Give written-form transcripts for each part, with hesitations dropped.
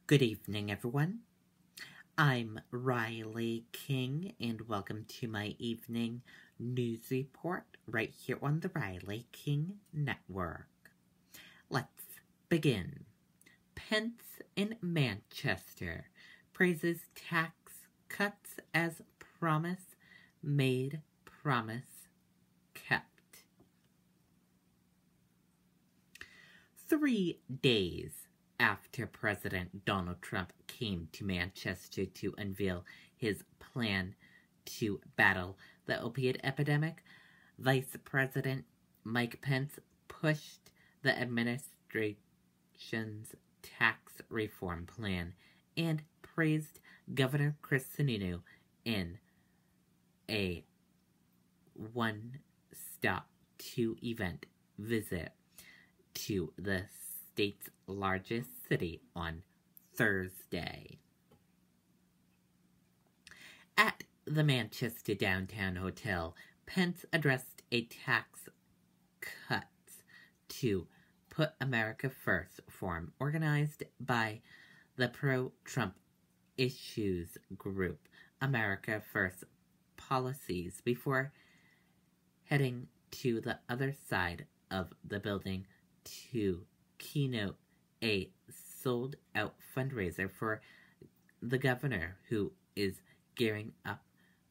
Good evening, everyone. I'm Riley King, and welcome to my evening news report right here on the Riley King Network. Let's begin. Pence in Manchester praises tax cuts as promise made, promise kept. 3 days after President Donald Trump came to Manchester to unveil his plan to battle the opiate epidemic, Vice President Mike Pence pushed the administration's tax reform plan and praised Governor Chris Sununu in a one-stop two-event visit to the state's largest city on Thursday. At the Manchester Downtown Hotel, Pence addressed a tax cuts to Put America First forum organized by the pro-Trump issues group America First Policies before heading to the other side of the building to keynote a sold-out fundraiser for the governor who is gearing up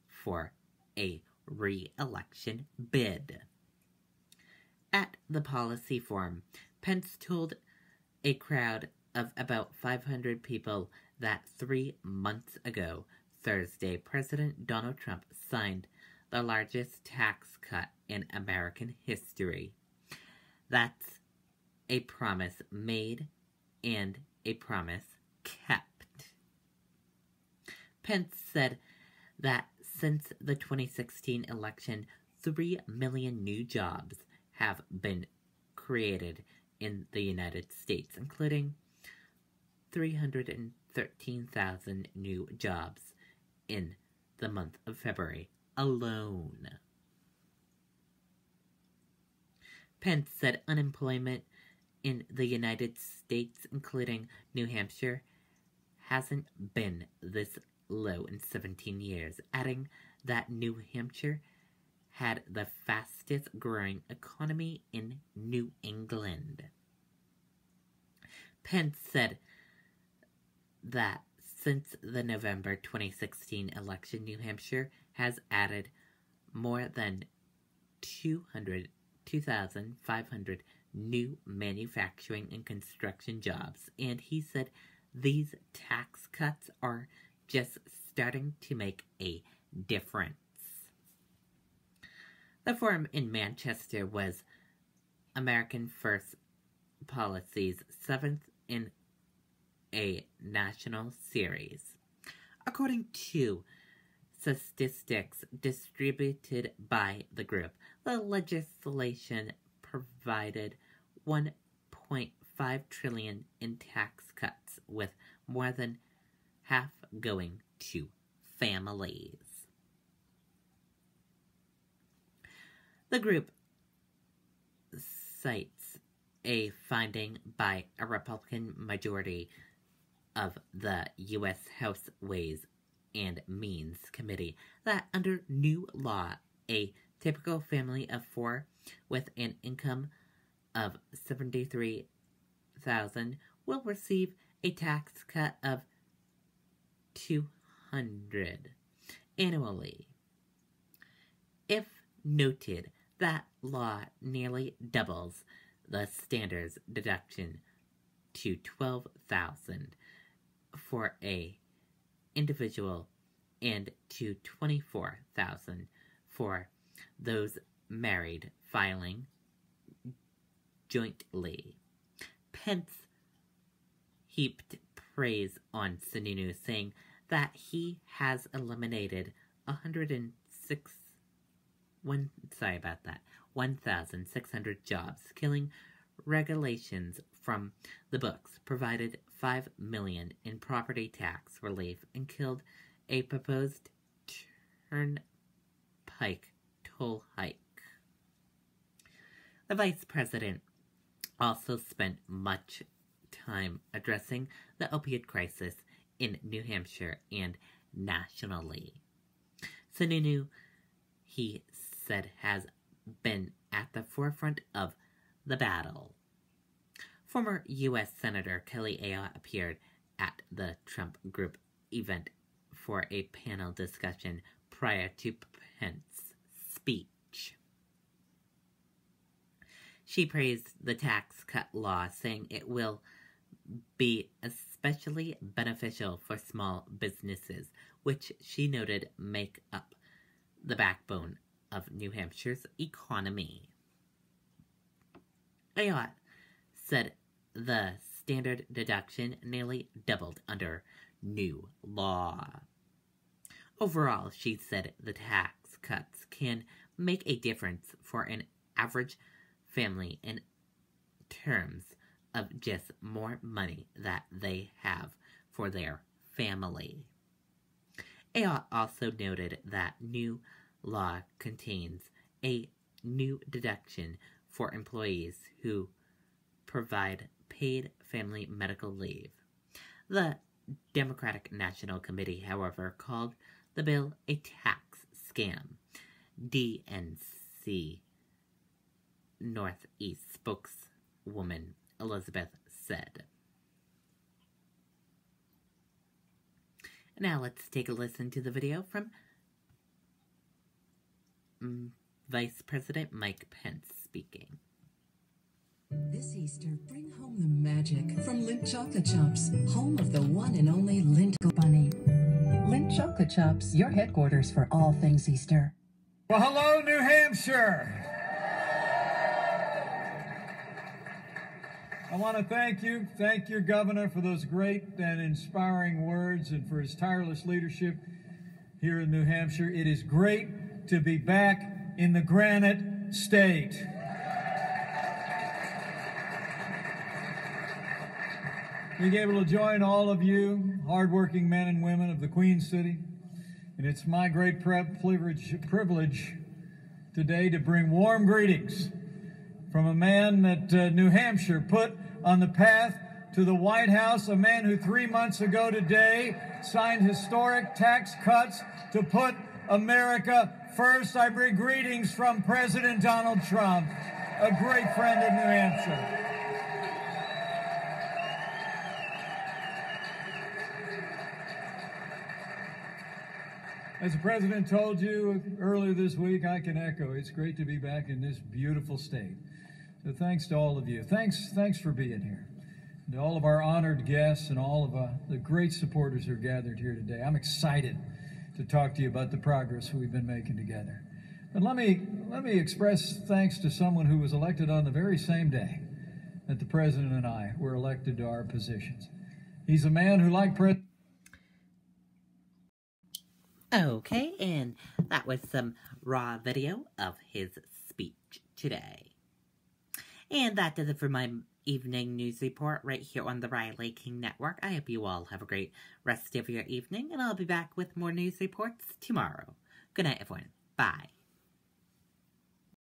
for a re-election bid. At the policy forum, Pence told a crowd of about 500 people that 3 months ago, Thursday, President Donald Trump signed the largest tax cut in American history. That's a promise made and a promise kept. Pence said that since the 2016 election, 3 million new jobs have been created in the United States, including 313,000 new jobs in the month of February alone. Pence said unemployment in the United States, including New Hampshire, hasn't been this low in 17 years, adding that New Hampshire had the fastest growing economy in New England. Pence said that since the November 2016 election, New Hampshire has added more than 2,500 new manufacturing and construction jobs, and he said these tax cuts are just starting to make a difference. The forum in Manchester was American First Policy's 7th in a national series. According to statistics distributed by the group, the legislation provided $1.5 trillion in tax cuts, with more than half going to families. The group cites a finding by a Republican majority of the U.S. House Ways and Means Committee that under new law, a typical family of 4 with an income of $73,000 will receive a tax cut of $200 annually. If noted, that law nearly doubles the standards deduction to $12,000 for a individual and to $24,000 for those married filing jointly. Pence heaped praise on Sununu, saying that he has eliminated 1,600 jobs, killing regulations from the books, provided $5 million in property tax relief, and killed a proposed turnpike toll hike. The vice president also spent much time addressing the opioid crisis in New Hampshire and nationally. Sununu, he said, has been at the forefront of the battle. Former U.S. Senator Kelly Ayotte appeared at the Trump Group event for a panel discussion prior to Pence's speech. She praised the tax cut law, saying it will be especially beneficial for small businesses, which she noted make up the backbone of New Hampshire's economy. Ayotte said the standard deduction nearly doubled under new law. Overall, she said the tax cuts can make a difference for an average family in terms of just more money that they have for their family. Ayotte also noted that new law contains a new deduction for employees who provide paid family medical leave. The Democratic National Committee, however, called the bill a tax scam. DNC Northeast spokeswoman Elizabeth said. Now let's take a listen to the video from Vice President Mike Pence speaking. This Easter, bring home the magic from Lindt Chocolate Shops, home of the one and only Lindt Bunny. Lindt Chocolate Shops, your headquarters for all things Easter. Well, hello, New Hampshire. I want to thank your governor for those great and inspiring words and for his tireless leadership here in New Hampshire. It is great to be back in the Granite State. Being able to join all of you, hardworking men and women of the Queen City, and it's my great privilege today to bring warm greetings from a man that New Hampshire put on the path to the White House, a man who 3 months ago today signed historic tax cuts to put America first. I bring greetings from President Donald Trump, a great friend of New Hampshire. As the President told you earlier this week, I can echo, it's great to be back in this beautiful state. So thanks to all of you. Thanks for being here. And to all of our honored guests and all of the great supporters who are gathered here today. I'm excited to talk to you about the progress we've been making together. But let me express thanks to someone who was elected on the very same day that the President and I were elected to our positions. He's a man who, like President... Okay, and that was some raw video of his speech today. And that does it for my evening news report right here on the Riley King Network. I hope you all have a great rest of your evening, and I'll be back with more news reports tomorrow. Good night, everyone. Bye.